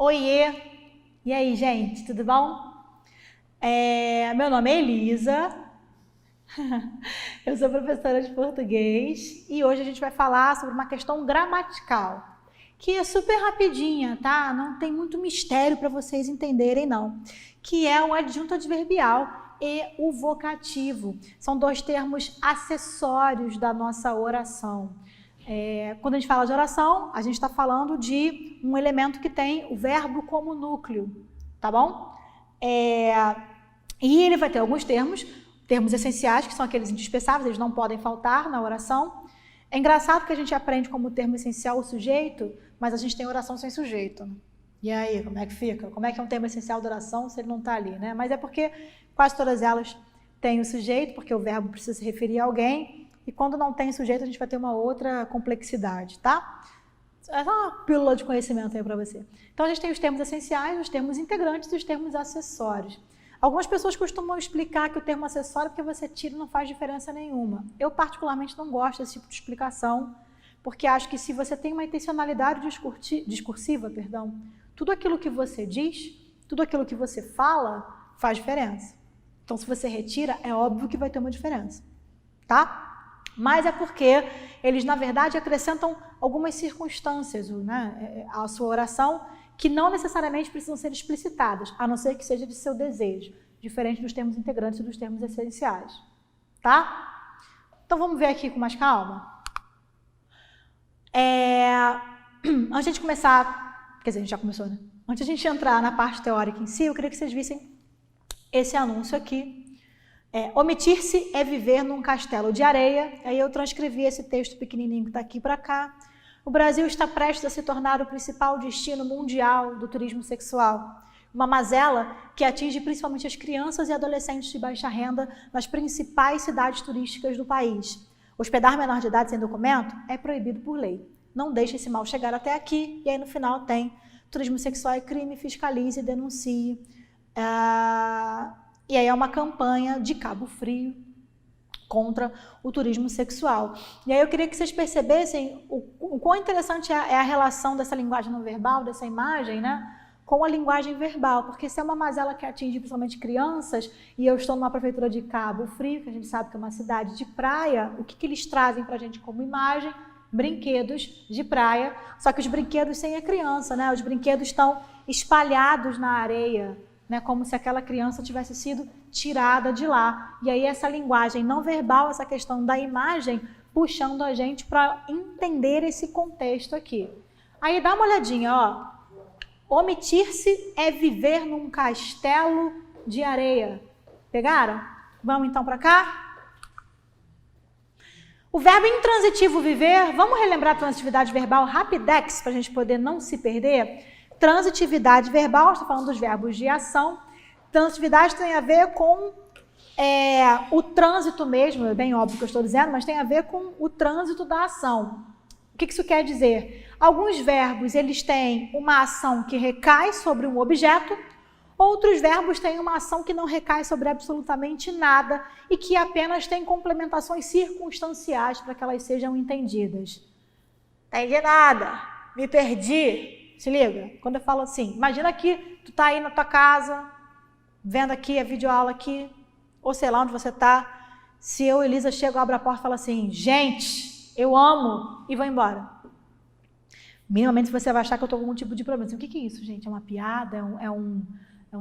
Oiê! E aí, gente, tudo bom? Meu nome é Elisa, eu sou professora de português e hoje a gente vai falar sobre uma questão gramatical, que é super rapidinha, tá? Não tem muito mistério para vocês entenderem, não. Que é o adjunto adverbial e o vocativo. São dois termos acessórios da nossa oração. Quando a gente fala de oração, a gente está falando de um elemento que tem o verbo como núcleo, tá bom? E ele vai ter alguns termos essenciais, que são aqueles indispensáveis, eles não podem faltar na oração. É engraçado que a gente aprende como termo essencial o sujeito, mas a gente tem oração sem sujeito. E aí, como é que fica? Como é que é um termo essencial da oração se ele não está ali, né? Mas é porque quase todas elas têm o sujeito, porque o verbo precisa se referir a alguém. E quando não tem sujeito, a gente vai ter uma outra complexidade, tá? É só uma pílula de conhecimento aí para você. Então, a gente tem os termos essenciais, os termos integrantes e os termos acessórios. Algumas pessoas costumam explicar que o termo acessório, porque você tira, não faz diferença nenhuma. Eu, particularmente, não gosto desse tipo de explicação, porque acho que se você tem uma intencionalidade discursiva, tudo aquilo que você diz, tudo aquilo que você fala, faz diferença. Então, se você retira, é óbvio que vai ter uma diferença, tá? Mas é porque eles, na verdade, acrescentam algumas circunstâncias, né, à sua oração que não necessariamente precisam ser explicitadas, a não ser que seja de seu desejo, diferente dos termos integrantes e dos termos essenciais, tá? Então, vamos ver aqui com mais calma. Antes de começar, quer dizer, a gente já começou, né? Antes de a gente entrar na parte teórica em si, eu queria que vocês vissem esse anúncio aqui. Omitir-se é viver num castelo de areia. Aí eu transcrevi esse texto pequenininho que está aqui para cá. O Brasil está prestes a se tornar o principal destino mundial do turismo sexual. Uma mazela que atinge principalmente as crianças e adolescentes de baixa renda nas principais cidades turísticas do país. Hospedar menor de idade sem documento é proibido por lei. Não deixe esse mal chegar até aqui. E aí no final tem turismo sexual é crime, fiscalize e denuncie. E aí é uma campanha de Cabo Frio contra o turismo sexual. E aí eu queria que vocês percebessem o quão interessante é a relação dessa linguagem não verbal, dessa imagem, né, com a linguagem verbal, porque se é uma mazela que atinge principalmente crianças, e eu estou numa prefeitura de Cabo Frio, que a gente sabe que é uma cidade de praia, o que eles trazem para a gente como imagem? Brinquedos de praia, só que os brinquedos sem a criança, né? Os brinquedos estão espalhados na areia, né, como se aquela criança tivesse sido tirada de lá. E aí essa linguagem não verbal, essa questão da imagem, puxando a gente para entender esse contexto aqui. Aí dá uma olhadinha, ó. Omitir-se é viver num castelo de areia. Pegaram? Vamos então para cá? O verbo intransitivo viver, vamos relembrar a transitividade verbal rapidex, para a gente poder não se perder? Transitividade verbal, estou falando dos verbos de ação. Transitividade tem a ver com o trânsito mesmo, é bem óbvio que eu estou dizendo, mas tem a ver com o trânsito da ação. O que isso quer dizer? Alguns verbos, eles têm uma ação que recai sobre um objeto, outros verbos têm uma ação que não recai sobre absolutamente nada e que apenas tem complementações circunstanciais para que elas sejam entendidas. Entendi nada, me perdi. Se liga, quando eu falo assim, imagina que tu tá aí na tua casa, vendo aqui a videoaula aqui, ou sei lá onde você tá, se eu, Elisa, chego, abro a porta e falo assim, gente, eu amo, e vou embora. Minimamente você vai achar que eu tô com algum tipo de problema. Assim, o que é isso, gente? É uma piada?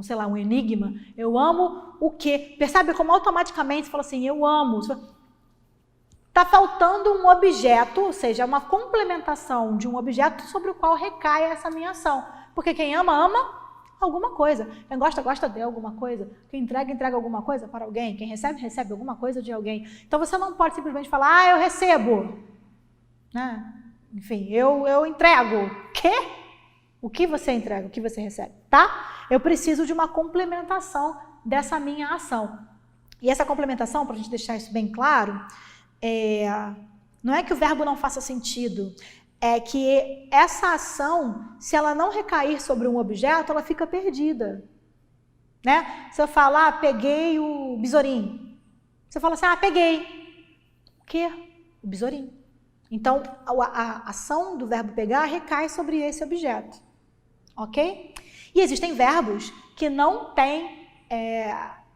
Sei lá, um enigma? Eu amo o quê? Percebe como automaticamente você fala assim, eu amo. Está faltando um objeto, ou seja, uma complementação de um objeto sobre o qual recai essa minha ação. Porque quem ama, ama alguma coisa. Quem gosta, gosta de alguma coisa. Quem entrega, entrega alguma coisa para alguém. Quem recebe, recebe alguma coisa de alguém. Então você não pode simplesmente falar, eu recebo. Né? Enfim, eu entrego. Quê? O que você entrega, o que você recebe, tá? Eu preciso de uma complementação dessa minha ação. E essa complementação, para a gente deixar isso bem claro, não é que o verbo não faça sentido, é que essa ação, se ela não recair sobre um objeto, ela fica perdida. Né? Se eu falar, peguei o besourinho, você fala assim, peguei. O quê? O besourinho. Então, a ação do verbo pegar recai sobre esse objeto. ok? E existem verbos que não têm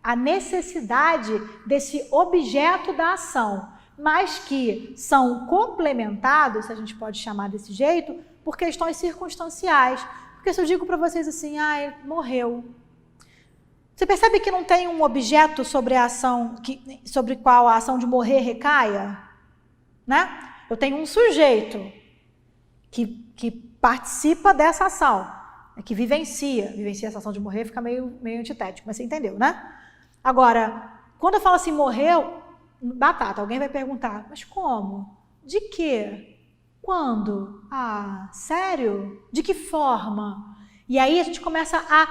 a necessidade desse objeto da ação, mas que são complementados, se a gente pode chamar desse jeito, por questões circunstanciais. Porque se eu digo para vocês assim, ele morreu. Você percebe que não tem um objeto sobre a ação, sobre qual a ação de morrer recaia? Né? Eu tenho um sujeito que participa dessa ação, que vivencia essa ação de morrer, fica meio antitético, mas você entendeu, né? Agora, quando eu falo assim, morreu, batata, alguém vai perguntar, mas como? De quê? Quando? Sério? De que forma? E aí a gente começa a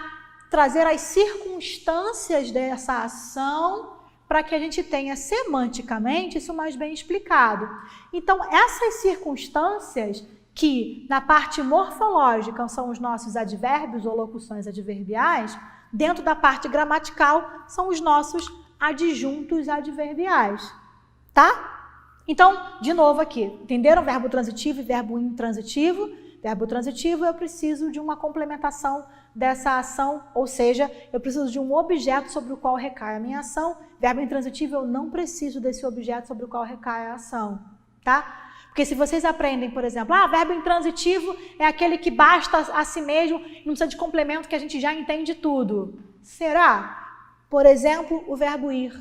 trazer as circunstâncias dessa ação para que a gente tenha semanticamente isso mais bem explicado. Então, essas circunstâncias que na parte morfológica são os nossos advérbios ou locuções adverbiais, dentro da parte gramatical são os nossos adjuntos adverbiais, tá? Então, de novo aqui, entenderam verbo transitivo e verbo intransitivo? Verbo transitivo, eu preciso de uma complementação dessa ação, ou seja, eu preciso de um objeto sobre o qual recai a minha ação. Verbo intransitivo, eu não preciso desse objeto sobre o qual recai a ação, tá? Porque se vocês aprendem, por exemplo, verbo intransitivo é aquele que basta a si mesmo, não precisa de complemento, que a gente já entende tudo. Será? Por exemplo, o verbo ir.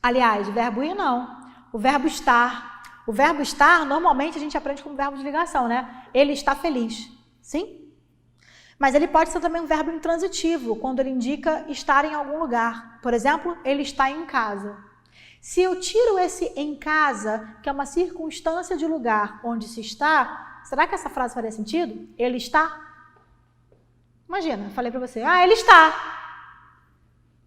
Aliás, o verbo ir não. O verbo estar. O verbo estar, normalmente, a gente aprende como verbo de ligação, né? Ele está feliz. Sim? Mas ele pode ser também um verbo intransitivo, quando ele indica estar em algum lugar. Por exemplo, ele está em casa. Se eu tiro esse em casa, que é uma circunstância de lugar onde se está, será que essa frase faria sentido? Ele está? Imagina, eu falei para você, ele está.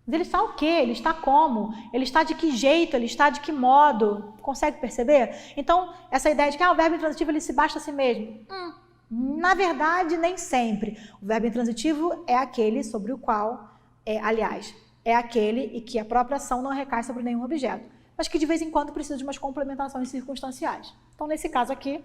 Mas ele está o quê? Ele está como? Ele está de que jeito? Ele está de que modo? Consegue perceber? Então, essa ideia de que o verbo intransitivo ele se basta a si mesmo. Na verdade, nem sempre. O verbo intransitivo é aquele sobre o qual, é aquele e que a própria ação não recai sobre nenhum objeto, mas que de vez em quando precisa de umas complementações circunstanciais. Então, nesse caso aqui,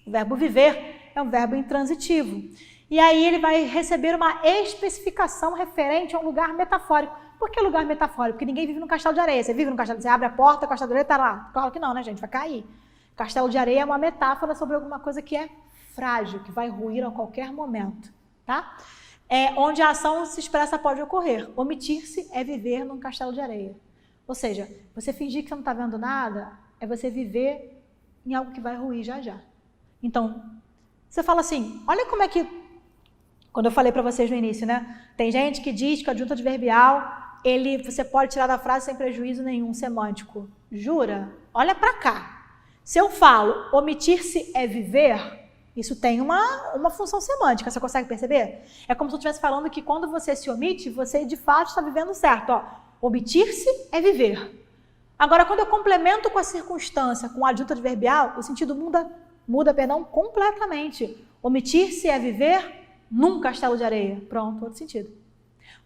o verbo viver é um verbo intransitivo. E aí ele vai receber uma especificação referente a um lugar metafórico. Por que lugar metafórico? Porque ninguém vive num castelo de areia. Você vive num castelo, você abre a porta, o castelo de areia está lá. Claro que não, né, gente? Vai cair. Castelo de areia é uma metáfora sobre alguma coisa que é frágil, que vai ruir a qualquer momento, tá? Onde a ação se expressa pode ocorrer. Omitir-se é viver num castelo de areia. Ou seja, você fingir que você não está vendo nada é você viver em algo que vai ruir já já. Então, você fala assim, olha como é que... Quando eu falei para vocês no início, né? Tem gente que diz que o adjunto adverbial, você pode tirar da frase sem prejuízo nenhum semântico. Jura? Olha para cá. Se eu falo omitir-se é viver... Isso tem uma função semântica, você consegue perceber? É como se eu estivesse falando que quando você se omite, você de fato está vivendo certo. Omitir-se é viver. Agora, quando eu complemento com a circunstância, com o adjunto adverbial, o sentido muda completamente. Omitir-se é viver num castelo de areia. Pronto, outro sentido.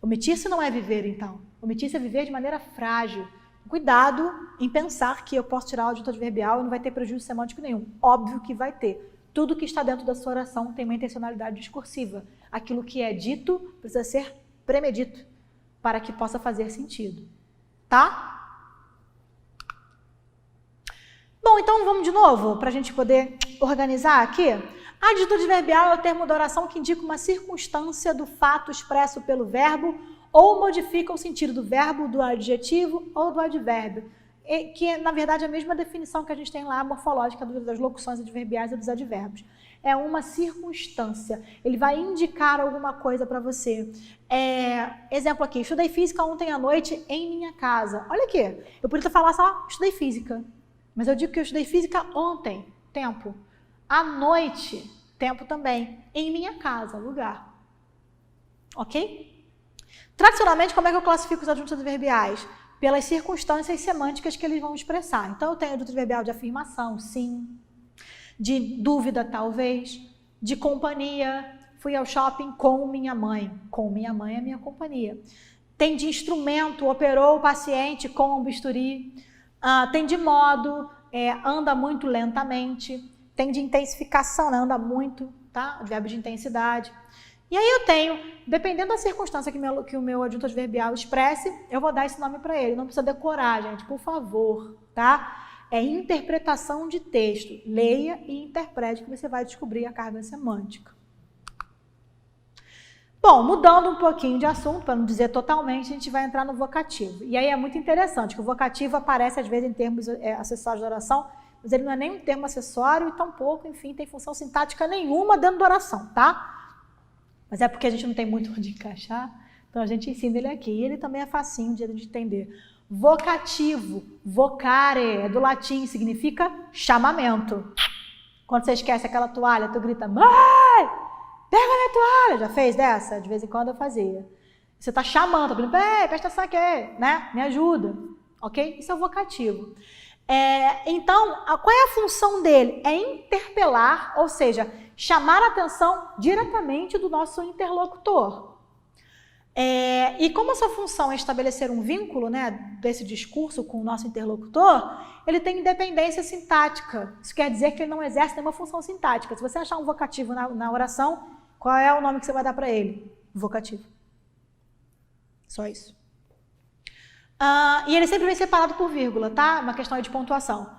Omitir-se não é viver, então. Omitir-se é viver de maneira frágil. Cuidado em pensar que eu posso tirar o adjunto adverbial e não vai ter prejuízo semântico nenhum. Óbvio que vai ter. Tudo que está dentro da sua oração tem uma intencionalidade discursiva. Aquilo que é dito precisa ser premedito para que possa fazer sentido. Tá? Bom, então vamos de novo para a gente poder organizar aqui. Adjunto adverbial é o termo da oração que indica uma circunstância do fato expresso pelo verbo ou modifica o sentido do verbo, do adjetivo ou do advérbio. Que é, na verdade, a mesma definição que a gente tem lá, morfológica das locuções adverbiais e dos advérbios. É uma circunstância. Ele vai indicar alguma coisa para você. Exemplo aqui, estudei física ontem à noite em minha casa. Olha aqui, eu poderia falar só estudei física, mas eu digo que eu estudei física ontem, tempo. À noite, tempo também. Em minha casa, lugar. Ok? Tradicionalmente, como é que eu classifico os adjuntos adverbiais? Pelas circunstâncias semânticas que eles vão expressar. Então, eu tenho adjunto adverbial de afirmação, sim. De dúvida, talvez. De companhia. Fui ao shopping com minha mãe. Com minha mãe é minha companhia. Tem de instrumento, operou o paciente com o bisturi. Tem de modo, anda muito lentamente. Tem de intensificação, né? Anda muito tá? Advérbio de intensidade. E aí eu tenho, dependendo da circunstância que o meu adjunto adverbial expresse, eu vou dar esse nome para ele. Não precisa decorar, gente, por favor, tá? É interpretação de texto. Leia e interprete que você vai descobrir a carga semântica. Bom, mudando um pouquinho de assunto, para não dizer totalmente, a gente vai entrar no vocativo. E aí é muito interessante que o vocativo aparece às vezes em termos acessórios da oração, mas ele não é nem um termo acessório e tampouco, enfim, tem função sintática nenhuma dentro da oração, tá? Mas é porque a gente não tem muito onde encaixar, então a gente ensina ele aqui. E ele também é facinho de entender. Vocativo, vocare, é do latim, significa chamamento. Quando você esquece aquela toalha, tu grita, mãe, pega a minha toalha. Já fez dessa? De vez em quando eu fazia. Você está chamando, tá falando, presta atenção aqui, né? Me ajuda, ok? Isso é o vocativo. Então, qual é a função dele? É interpelar, ou seja, chamar a atenção diretamente do nosso interlocutor. E como a sua função é estabelecer um vínculo, né, desse discurso com o nosso interlocutor, ele tem independência sintática. Isso quer dizer que ele não exerce nenhuma função sintática. Se você achar um vocativo na oração, qual é o nome que você vai dar para ele? Vocativo. Só isso. E ele sempre vem separado por vírgula, tá? Uma questão de pontuação.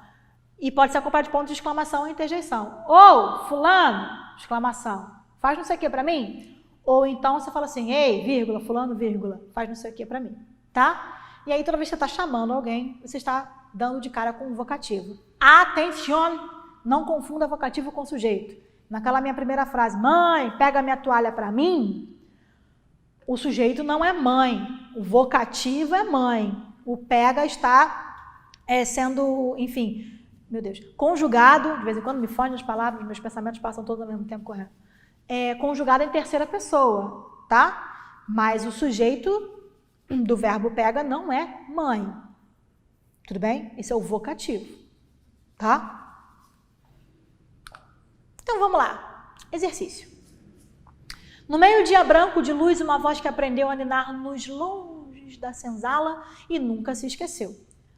E pode ser acompanhado de ponto de exclamação ou interjeição. Ou, fulano, exclamação, faz não sei o que para mim? Ou então você fala assim, ei, vírgula, fulano, vírgula, faz não sei o que para mim, tá? E aí toda vez que você está chamando alguém, você está dando de cara com um vocativo. Atenção, não confunda vocativo com sujeito. Naquela minha primeira frase, mãe, pega a minha toalha para mim, o sujeito não é mãe, o vocativo é mãe. O pega está sendo, enfim, meu Deus, conjugado, de vez em quando me fogem as palavras, meus pensamentos passam todos ao mesmo tempo correndo. Conjugado em terceira pessoa, tá? Mas o sujeito do verbo pega não é mãe. Tudo bem? Esse é o vocativo, tá? Então vamos lá. Exercício. No meio-dia branco de luz, uma voz que aprendeu a ninar nos longes da senzala e nunca se esqueceu.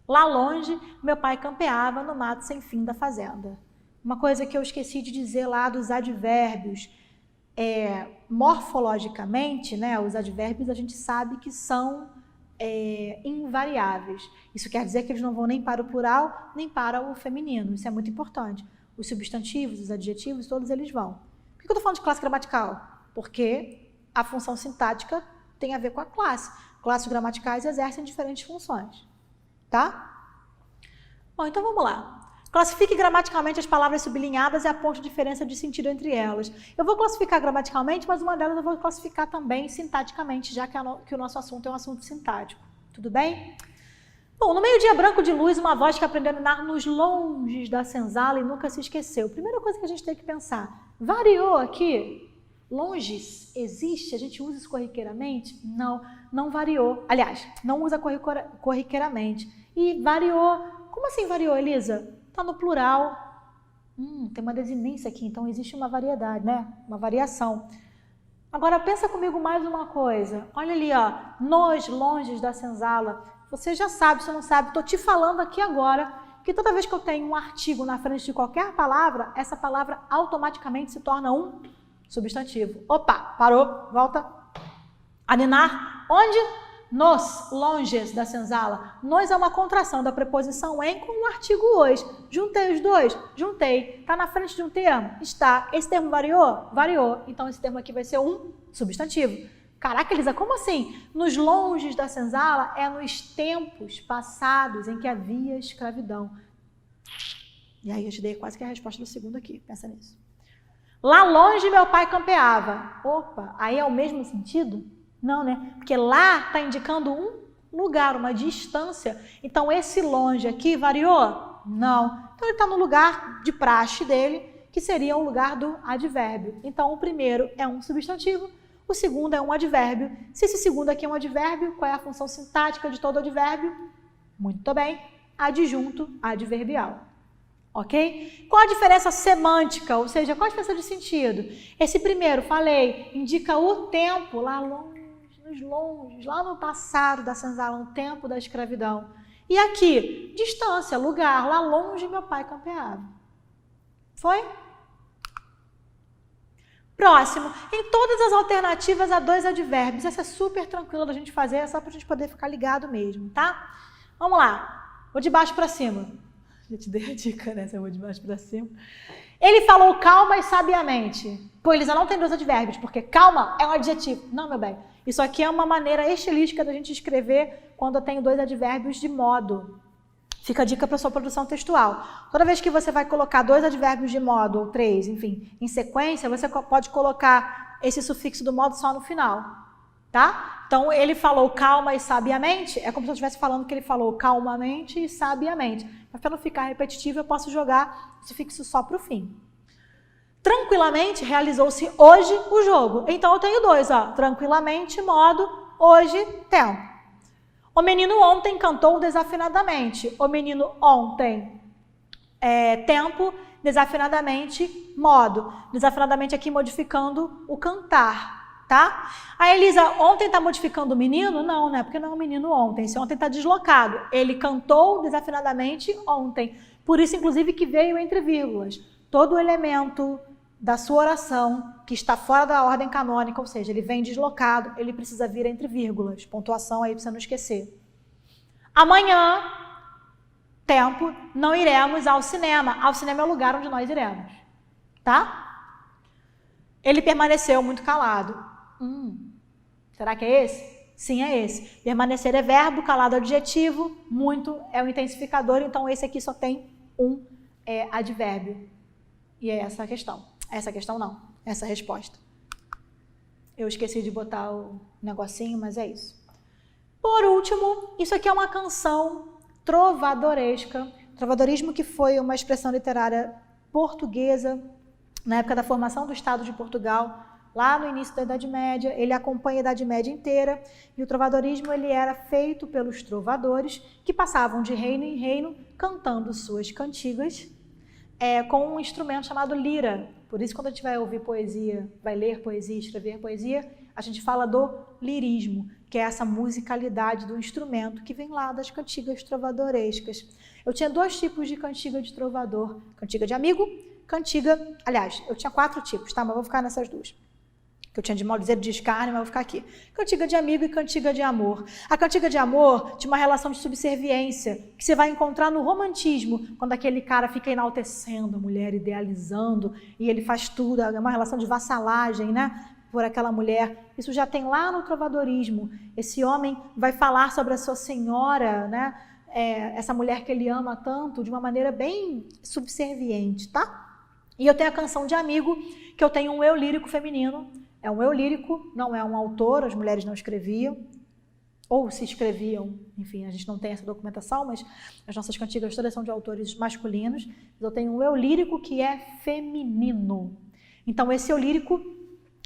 Lá longe, meu pai campeava no mato sem fim da fazenda. Uma coisa que eu esqueci de dizer lá dos advérbios. Morfologicamente, né, os advérbios a gente sabe que são invariáveis. Isso quer dizer que eles não vão nem para o plural, nem para o feminino. Isso é muito importante. Os substantivos, os adjetivos, todos eles vão. Por que eu estou falando de classe gramatical? Porque a função sintática tem a ver com a classe. Classes gramaticais exercem diferentes funções. Tá? Bom, então vamos lá. Classifique gramaticalmente as palavras sublinhadas e aponte diferença de sentido entre elas. Eu vou classificar gramaticalmente, mas uma delas eu vou classificar também sintaticamente, já que o nosso assunto é um assunto sintático. Tudo bem? Bom, no meio-dia branco de luz, uma voz que aprendeu a ninar nos longes da senzala e nunca se esqueceu. Primeira coisa que a gente tem que pensar, variou aqui? Longes existe? A gente usa isso corriqueiramente? Não, não variou. Aliás, não usa corriqueiramente. E variou. Como assim variou, Elisa? Está no plural. Tem uma desinência aqui, então existe uma variedade, né? Uma variação. Agora, pensa comigo mais uma coisa. Olha ali, ó, nos longes da senzala. Você já sabe, se não sabe, estou te falando aqui agora que toda vez que eu tenho um artigo na frente de qualquer palavra, essa palavra automaticamente se torna um substantivo. Opa, parou, volta. Aninar, onde? Nos longes da senzala. Nos é uma contração da preposição em com o artigo os. Juntei os dois? Juntei. Está na frente de um termo? Está. Esse termo variou? Variou. Então esse termo aqui vai ser um substantivo. Caraca, Elisa, como assim? Nos longes da senzala é nos tempos passados em que havia escravidão. E aí eu te dei quase que a resposta do segundo aqui. Pensa nisso. Lá longe meu pai campeava. Opa, aí é o mesmo sentido? Não, né? Porque lá está indicando um lugar, uma distância. Então, esse longe aqui variou? Não. Então, ele está no lugar de praxe dele, que seria o lugar do advérbio. Então, o primeiro é um substantivo, o segundo é um advérbio. Se esse segundo aqui é um advérbio, qual é a função sintática de todo advérbio? Muito bem, adjunto adverbial. Ok? Qual a diferença semântica? Ou seja, qual a diferença de sentido? Esse primeiro, falei, indica o tempo lá longe. Nos longes, lá no passado da senzala, no tempo da escravidão. E aqui, distância, lugar, lá longe meu pai campeava. Foi? Próximo. Em todas as alternativas há 2 advérbios. Essa é super tranquila da gente fazer, é só para a gente poder ficar ligado mesmo, tá? Vamos lá. Vou de baixo para cima. Já te dei a dica, né? Se eu vou de baixo para cima. Ele falou calma e sabiamente. Pô, Elisa, não tem 2 advérbios, porque calma é um adjetivo. Não, meu bem. Isso aqui é uma maneira estilística da gente escrever quando eu tenho 2 advérbios de modo. Fica a dica para sua produção textual. Toda vez que você vai colocar 2 advérbios de modo, ou 3, enfim, em sequência, você pode colocar esse sufixo do modo só no final, tá? Então, ele falou calma e sabiamente, é como se eu estivesse falando que ele falou calmamente e sabiamente. Mas para não ficar repetitivo, eu posso jogar o sufixo só para o fim. Tranquilamente, realizou-se hoje o jogo. Então, eu tenho 2, ó. Tranquilamente, modo, hoje, tempo. O menino ontem cantou desafinadamente. O menino ontem, tempo, desafinadamente, modo. Desafinadamente aqui modificando o cantar, tá? A Elisa, ontem tá modificando o menino? Não, né? Porque não é o menino ontem. Esse ontem tá deslocado. Ele cantou desafinadamente ontem. Por isso, inclusive, que veio entre vírgulas. Todo elemento da sua oração que está fora da ordem canônica, ou seja, ele vem deslocado, ele precisa vir entre vírgulas. Pontuação aí para você não esquecer. Amanhã, tempo, não iremos ao cinema. Ao cinema é o lugar onde nós iremos, tá? Ele permaneceu muito calado. Será que é esse? Sim, é esse. Permanecer é verbo, calado é adjetivo, muito é o intensificador, então esse aqui só tem um advérbio. E é essa a questão. Essa questão não, essa resposta. Eu esqueci de botar o negocinho, mas é isso. Por último, isso aqui é uma canção trovadoresca. Trovadorismo que foi uma expressão literária portuguesa na época da formação do Estado de Portugal, lá no início da Idade Média. Ele acompanha a Idade Média inteira e o trovadorismo ele era feito pelos trovadores que passavam de reino em reino cantando suas cantigas com um instrumento chamado lira. Por isso, quando a gente vai ouvir poesia, vai ler poesia, escrever poesia, a gente fala do lirismo, que é essa musicalidade do instrumento que vem lá das cantigas trovadorescas. Eu tinha 2 tipos de cantiga de trovador, cantiga de amigo, cantiga... Aliás, eu tinha 4 tipos, tá? Mas eu vou ficar nessas 2. Que eu tinha de maldizer de escárnio, mas eu vou ficar aqui. Cantiga de amigo e cantiga de amor. A cantiga de amor tinha uma relação de subserviência, que você vai encontrar no romantismo, quando aquele cara fica enaltecendo a mulher, idealizando, e ele faz tudo, é uma relação de vassalagem, né? Por aquela mulher. Isso já tem lá no trovadorismo. Esse homem vai falar sobre a sua senhora, né? Essa mulher que ele ama tanto, de uma maneira bem subserviente, tá? E eu tenho a canção de amigo, que eu tenho um eu lírico feminino. É um eu lírico, não é um autor, as mulheres não escreviam, ou se escreviam, enfim, a gente não tem essa documentação, mas as nossas cantigas todas são de autores masculinos. Eu tenho um eu lírico que é feminino. Então, esse eu lírico,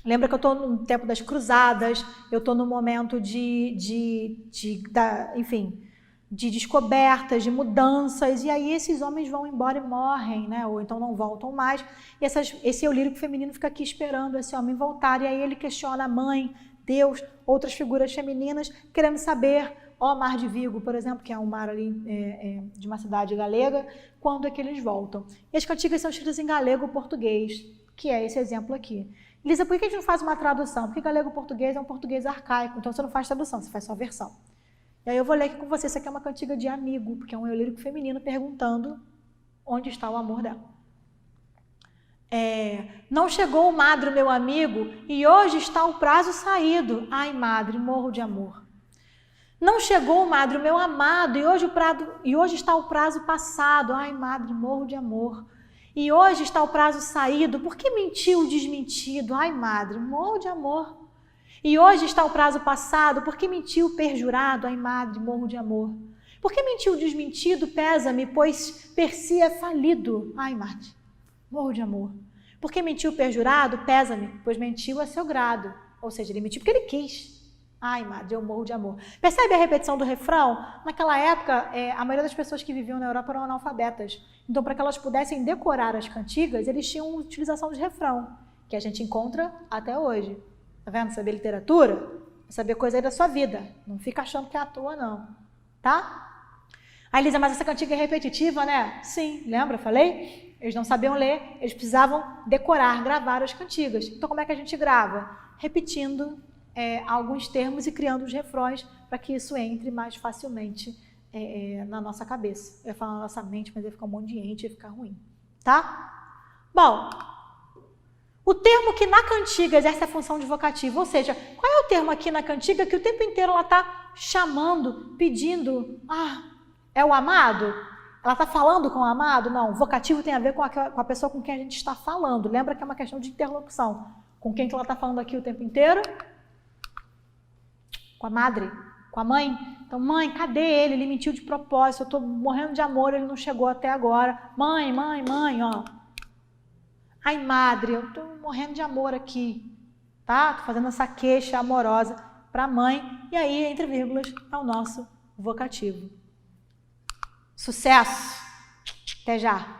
lembra que eu estou no tempo das cruzadas, eu estou no momento de descobertas, de mudanças, e aí esses homens vão embora e morrem, né? Ou então não voltam mais, e esse eu lírico feminino fica aqui esperando esse homem voltar, e aí ele questiona a mãe, Deus, outras figuras femininas, querendo saber, Mar de Vigo, por exemplo, que é um mar ali de uma cidade galega, quando é que eles voltam. E as cantigas são escritas em galego-português, que é esse exemplo aqui. Elisa, por que a gente não faz uma tradução? Porque galego-português é um português arcaico, então você não faz tradução, você faz só a versão. E aí eu vou ler aqui com você, isso aqui é uma cantiga de amigo, porque é um eu lírico feminino perguntando onde está o amor dela. Não chegou o madre, meu amigo, e hoje está o prazo saído. Ai, madre, morro de amor. Não chegou o madre, meu amado, e hoje está o prazo passado. Ai, madre, morro de amor. E hoje está o prazo saído. Por que mentiu o desmentido? Ai, madre, morro de amor. E hoje está o prazo passado, porque mentiu o perjurado, ai madre, morro de amor. Porque mentiu o desmentido, pesa-me, pois per si é falido, ai madre, morro de amor. Porque mentiu o perjurado, pesa-me, pois mentiu a seu grado. Ou seja, ele mentiu porque ele quis. Ai madre, eu morro de amor. Percebe a repetição do refrão? Naquela época, a maioria das pessoas que viviam na Europa eram analfabetas. Então, para que elas pudessem decorar as cantigas, eles tinham utilização de refrão, que a gente encontra até hoje. Tá vendo? Saber literatura, saber coisa aí da sua vida. Não fica achando que é à toa, não. Tá? Aí, Elisa, mas essa cantiga é repetitiva, né? Sim, lembra? Falei? Eles não sabiam ler, eles precisavam decorar, gravar as cantigas. Então, como é que a gente grava? Repetindo alguns termos e criando os refrões para que isso entre mais facilmente na nossa cabeça. Eu ia falar na nossa mente, mas ia ficar um monte de ente, ia ficar ruim. Tá? Bom, o termo que na cantiga exerce a função de vocativo, ou seja, qual é o termo aqui na cantiga que o tempo inteiro ela está chamando, pedindo, é o amado? Ela está falando com o amado? Não, vocativo tem a ver com a pessoa com quem a gente está falando. Lembra que é uma questão de interlocução. Com quem que ela está falando aqui o tempo inteiro? Com a madre, com a mãe. Então, mãe, cadê ele? Ele mentiu de propósito, eu estou morrendo de amor, ele não chegou até agora. Mãe, ó. Ai, madre, eu estou morrendo de amor aqui, tá? Estou fazendo essa queixa amorosa para a mãe. E aí, entre vírgulas, é o nosso vocativo. Sucesso! Até já!